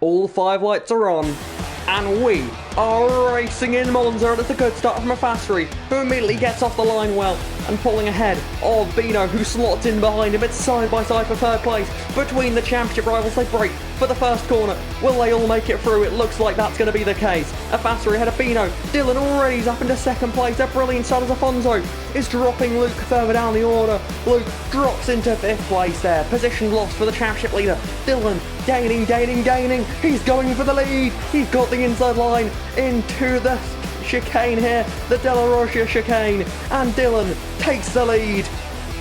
All 5 lights are on, and we are racing in Monza, and it's a good start from a Factory, who immediately gets off the line well and pulling ahead of Bino, who slots in behind him. It's side by side for third place between the championship rivals. They break for the first corner. Will they all make it through? It looks like that's going to be the case. A Factory ahead of Bino. Dylan already is up into second place. A brilliant start as Afonso is dropping Luke further down the order. Luke drops into 5th place there. Position lost for the championship leader. Dylan gaining. He's going for the lead. He's got the inside line into the chicane here, the Della Rosia chicane, and Dylan takes the lead.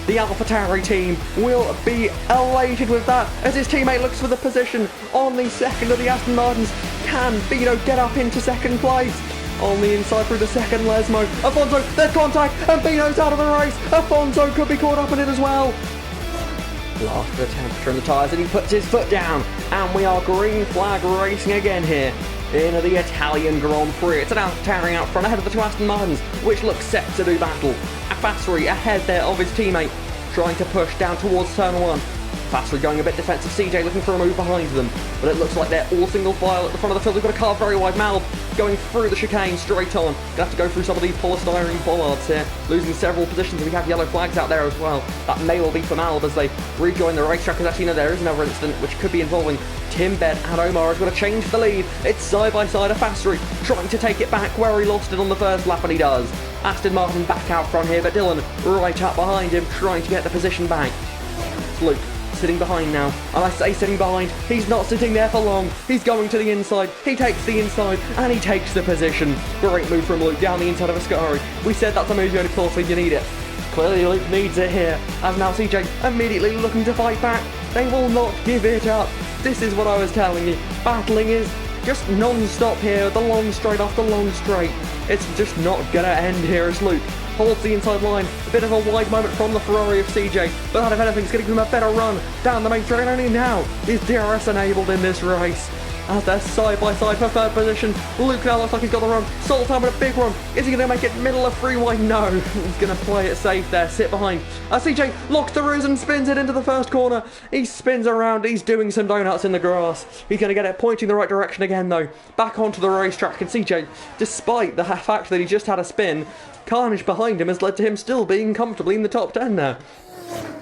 The AlphaTauri team will be elated with that as his teammate looks for the position on the second of the Aston Martins. Can Bino get up into second place? On the inside through the second Lesmo. Afonso, there's contact, and Bino's out of the race. Afonso could be caught up in it as well. Last for the temperature in the tyres, and he puts his foot down, and we are green flag racing again here in the Italian Grand Prix. It's an AlphaTauri out front ahead of the 2 Aston Martins, which looks set to do battle. A Factory ahead there of his teammate, trying to push down towards turn 1. Factory going a bit defensive, CJ looking for a move behind them, but it looks like they're all single file at the front of the field. They've got a car very wide. Mal going through the chicane straight on. Gonna have to go through some of these polystyrene bollards here, losing several positions. We have yellow flags out there as well. That may well be for Mal as they rejoin the racetrack, as actually, no, there is another incident which could be involving Tim Bed, and Omar has got to change the lead. It's side by side, a Factory trying to take it back where he lost it on the first lap, and he does. Aston Martin back out front here, but Dylan right up behind him, trying to get the position back. Luke sitting behind now, and I say sitting behind, he's not sitting there for long. He's going to the inside, he takes the inside, and he takes the position. Great move from Luke down the inside of Ascari. We said that's a move you only course when you need it. Clearly Luke needs it here, as now CJ immediately looking to fight back. They will not give it up. This is what I was telling you. Battling is just non-stop here, the long straight after long straight. It's just not gonna end here as Luke holds the inside line. A bit of a wide moment from the Ferrari of CJ, but that, if anything, is going to give him a better run down the main straight. And only now is DRS enabled in this race. As they're side by side for third position. Luke now looks like he's got the run. Sultan with a big run. Is he going to make it middle of freeway? No. He's going to play it safe there. Sit behind. CJ locks the ruse and spins it into the first corner. He spins around. He's doing some donuts in the grass. He's going to get it pointing the right direction again though. Back onto the racetrack, and CJ, despite the fact that he just had a spin, carnage behind him has led to him still being comfortably in the top 10 now.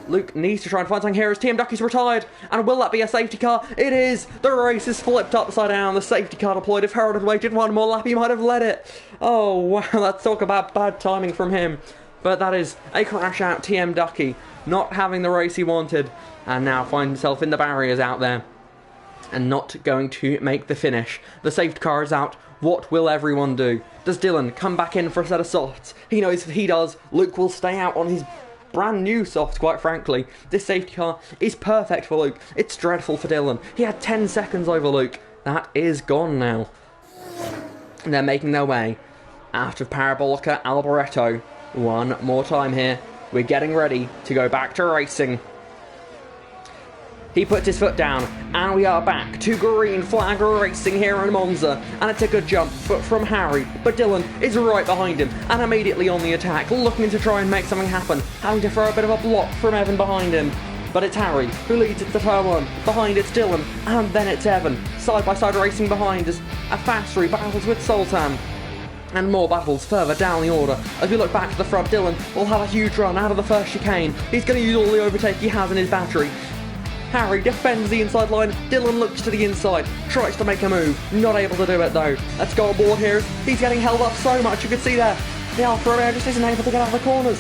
Luke needs to try and find something here as TM Ducky's retired, and will that be a safety car? It is! The race is flipped upside down, the safety car deployed. If Harold had waited one more lap, he might have led it. Oh wow, let's talk about bad timing from him. But that is a crash out TM Ducky, not having the race he wanted, and now finds himself in the barriers out there, and not going to make the finish. The safety car is out. What will everyone do? Does Dylan come back in for a set of softs? He knows if he does, Luke will stay out on his brand new softs, quite frankly. This safety car is perfect for Luke. It's dreadful for Dylan. He had 10 seconds over Luke. That is gone now. And they're making their way out of Parabolica Alboreto. One more time here. We're getting ready to go back to racing. He puts his foot down, and we are back to green flag racing here in Monza. And it's a good jump from Harry, but Dylan is right behind him and immediately on the attack, looking to try and make something happen, having to throw a bit of a block from Evan behind him. But it's Harry who leads it to turn 1. Behind it's Dylan, and then it's Evan. Side by side racing behind us. A Factory battles with Sultan. And more battles further down the order. As we look back to the front, Dylan will have a huge run out of the first chicane. He's going to use all the overtake he has in his battery. Harry defends the inside line. Dylan looks to the inside, tries to make a move, not able to do it though. Let's go on board here. He's getting held up so much, you can see there. The Alfa Romeo just isn't able to get out of the corners.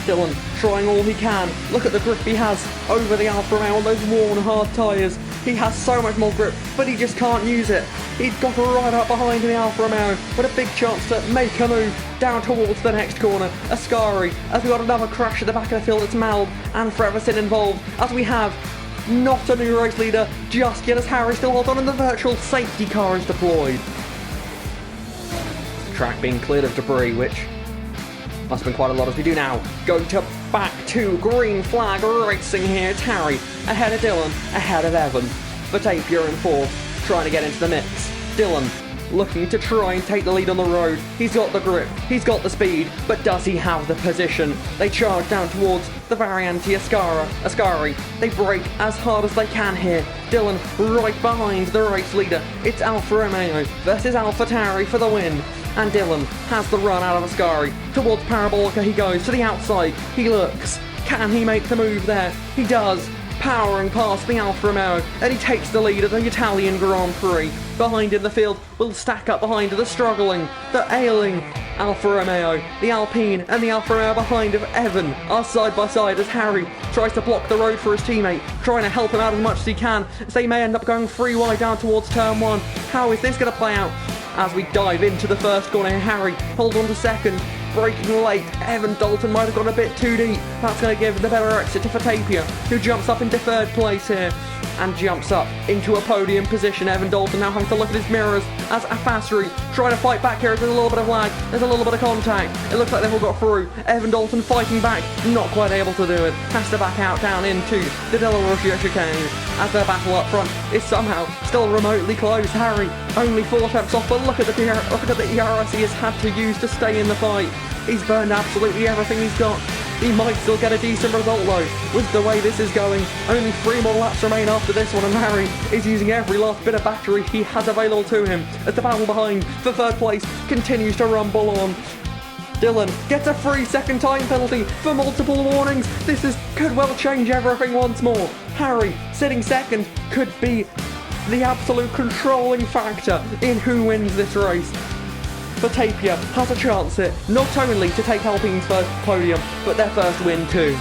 Dylan trying all he can. Look at the grip he has over the Alfa Romeo on those worn hard tyres. He has so much more grip, but he just can't use it. He's got right up behind the Alfa Romeo with a big chance to make a move down towards the next corner. Ascari, as we got another crash at the back of the field. It's Mal and Freverson involved, as we have not a new race leader just yet, as Harry still holds on and the virtual safety car is deployed. Track being cleared of debris, which must have been quite a lot, as we do now go to back to green flag racing here. It's Harry ahead of Dylan, ahead of Evan. Vatapier in 4th, trying to get into the mix. Dylan looking to try and take the lead on the road. He's got the grip, he's got the speed, but does he have the position? They charge down towards the Variante Ascari. They brake as hard as they can here. Dylan right behind the race leader. It's Alfa Romeo versus AlphaTauri for the win. And Dylan has the run out of Ascari. Towards Parabolica he goes, to the outside. He looks. Can he make the move there? He does. Powering past the Alfa Romeo, and he takes the lead of the Italian Grand Prix. Behind in the field will stack up behind the struggling, the ailing Alfa Romeo. The Alpine and the Alfa Romeo behind of Evan are side by side as Harry tries to block the road for his teammate, trying to help him out as much as he can, as they may end up going 3 wide down towards turn 1. How is this going to play out? As we dive into the first corner, Harry holds on to second, braking late. Evan Dalton might have gone a bit too deep. That's going to give the better exit to Fatapia, who jumps up into third place here and jumps up into a podium position. Evan Dalton now having to look at his mirrors as Afasri trying to fight back here. There's a little bit of lag, there's a little bit of contact. It looks like they've all got through. Evan Dalton fighting back, not quite able to do it. Has to back out down into the Della Rosia chicane as their battle up front is somehow still remotely close. Harry only 4 steps off, but look at the ERS he has had to use to stay in the fight. He's burned absolutely everything he's got. He might still get a decent result though, with the way this is going. Only 3 more laps remain after this one, and Harry is using every last bit of battery he has available to him as the battle behind for third place continues to rumble on. Dylan gets a 3-second time penalty for multiple warnings. This could well change everything once more. Harry sitting second could be the absolute controlling factor in who wins this race. Batapia has a chance here, not only to take Alpine's first podium, but their first win too.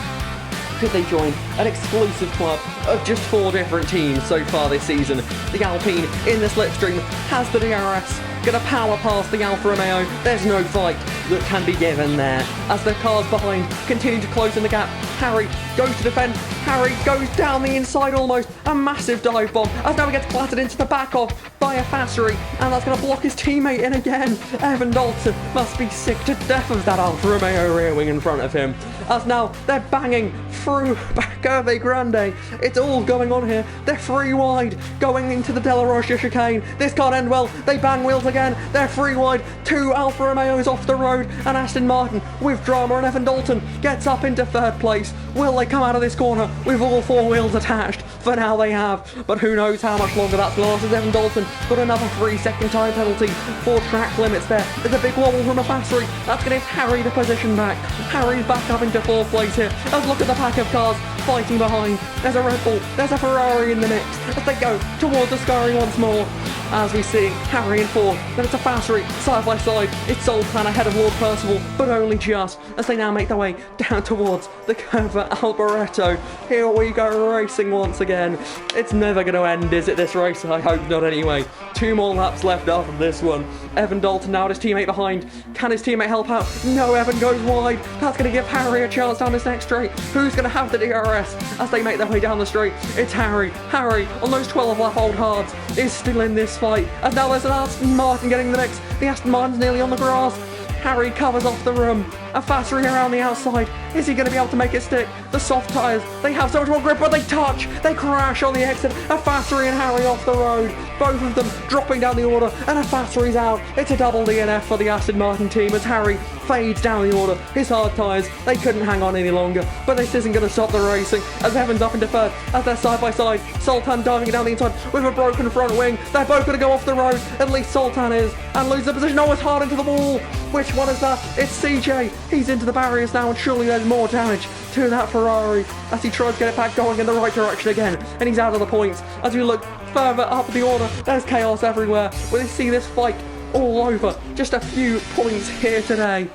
Could they join an exclusive club of just 4 different teams so far this season? The Alpine in the slipstream has the DRS, gonna power past the Alfa Romeo. There's no fight that can be given there. As the cars behind continue to close in the gap, Harry goes to defend. Harry goes down the inside almost. A massive dive bomb as now he gets clattered into the back of by a Fassery, and that's going to block his teammate in again. Evan Dalton must be sick to death of that Alfa Romeo rear wing in front of him. As now they're banging through Curve Grande. It's all going on here. They're 3 wide going into the Della Rosia chicane. This can't end well. They bang wheels again. They're 3 wide. 2 Alfa Romeos off the road, and Aston Martin with drama, and Evan Dalton gets up into third place. Will they come out of this corner with all 4 wheels attached? For now they have, but who knows how much longer that's going to last, as Evan Dalton got another 3-second time penalty for track limits there. There's a big wobble from a Fassery. That's going to give Harry the position back. Harry's back up into 4th place here. Let's look at the pack of cars fighting behind. There's a Red Bull, there's a Ferrari in the mix as they go towards the Ascari once more. As we see Harry in 4th, then it's a Fassery side by side. It's Sultan ahead of Lord Percival, but only just, as they now make their way down towards the Curva Alboreto. Here we go, racing once again. It's never going to end, is it, this race? I hope not anyway. 2 more laps left after this one. Evan Dalton now with his teammate behind. Can his teammate help out? No, Evan goes wide. That's going to give Harry a chance down this next straight. Who's going to have the DRS as they make their way down the straight? It's Harry. Harry, on those 12 lap old hards, is still in this fight. As now there's an Aston Martin getting the mix. The Aston Martin's nearly on the grass. Harry covers off the room. A Fassery around the outside. Is he going to be able to make it stick? The soft tyres, they have so much more grip, but they touch. They crash on the exit. A Fassery and Harry off the road. Both of them dropping down the order, and a Fassery's out. It's a double DNF for the Aston Martin team as Harry fades down the order. His hard tyres, they couldn't hang on any longer, but this isn't going to stop the racing as Evans up into 3rd as they're side by side. Sultan diving down the inside with a broken front wing. They're both going to go off the road, at least Sultan is, and lose the position. Oh, it's hard into the wall. Which one is that? It's CJ. He's into the barriers now, and surely there's more damage to that Ferrari as he tries to get it back going in the right direction again, and he's out of the points. As we look further up the order, there's chaos everywhere. We see this fight all over. Just a few points here today.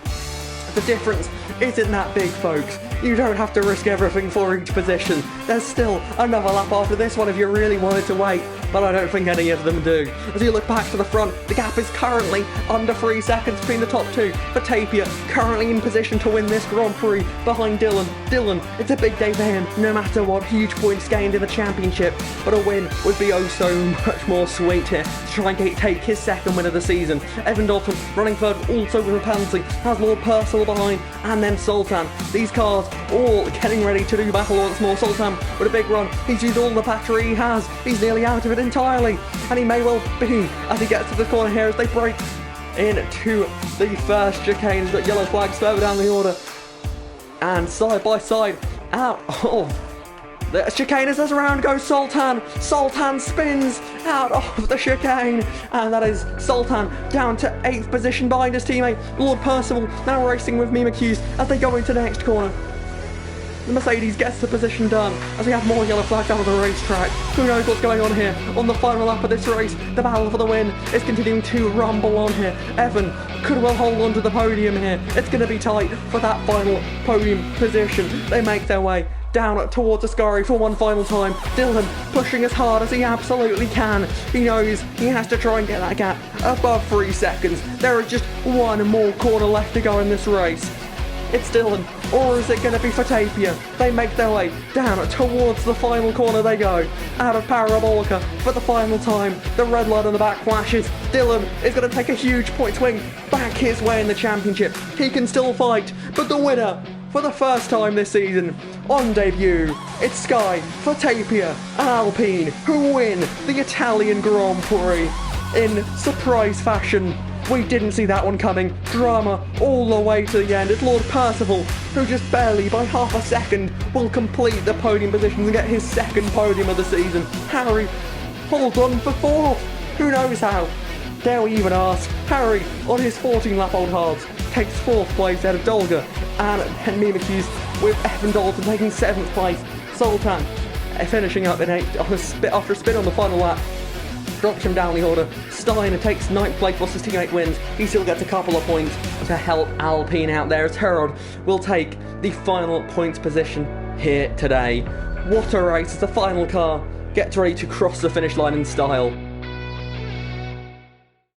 The difference isn't that big, folks. You don't have to risk everything for each position. There's still another lap after this one if you really wanted to wait, but I don't think any of them do. As you look back to the front, the gap is currently under 3 seconds between the top 2. Batapia currently in position to win this Grand Prix behind Dylan. Dylan, it's a big day for him, no matter what. Huge points gained in the championship, but a win would be oh so much more sweet here to try and take his 2nd win of the season. Evan Dalton running 3rd, also with a penalty, has Lord Percival behind, and then Sultan. These cars all getting ready to do battle once more. Sultan with a big run. He's used all the battery he has. He's nearly out of it entirely, and he may well be as he gets to the corner here as they break into the first chicane. He's got yellow flags further down the order, and side by side out of the chicane as this round goes Sultan. Sultan spins out of the chicane, and that is Sultan down to 8th position behind his teammate Lord Percival, now racing with Mima Hughes as they go into the next corner. The Mercedes gets the position done as we have more yellow flags out of the racetrack. Who knows what's going on here on the final lap of this race? The battle for the win is continuing to rumble on here. Evan could well hold on to the podium here. It's going to be tight for that final podium position. They make their way down towards Ascari for one final time. Dylan pushing as hard as he absolutely can. He knows he has to try and get that gap above 3 seconds. There is just one more corner left to go in this race. It's Dylan, or is it going to be for Tapia? They make their way down towards the final corner they go. Out of Parabolica for the final time. The red light on the back flashes. Dylan is going to take a huge point swing back his way in the championship. He can still fight, but the winner for the first time this season on debut, it's Sky for Tapia and Alpine, who win the Italian Grand Prix in surprise fashion. We didn't see that one coming. Drama all the way to the end. It's Lord Percival, who just barely by half a second will complete the podium positions and get his second podium of the season. Harry holds on for 4th. Who knows how? Dare we even ask? Harry, on his 14-lap-old hards, takes 4th place out of Dolga, and Mima Hughes with Evan Dalton taking 7th place. Sultan finishing up in 8th after a spin on the final lap. Drops him down the order. Steiner takes 9th place whilst his teammate wins. He still gets a couple of points to help Alpine out there as Harold will take the final points position here today. What a race as the final car gets ready to cross the finish line in style.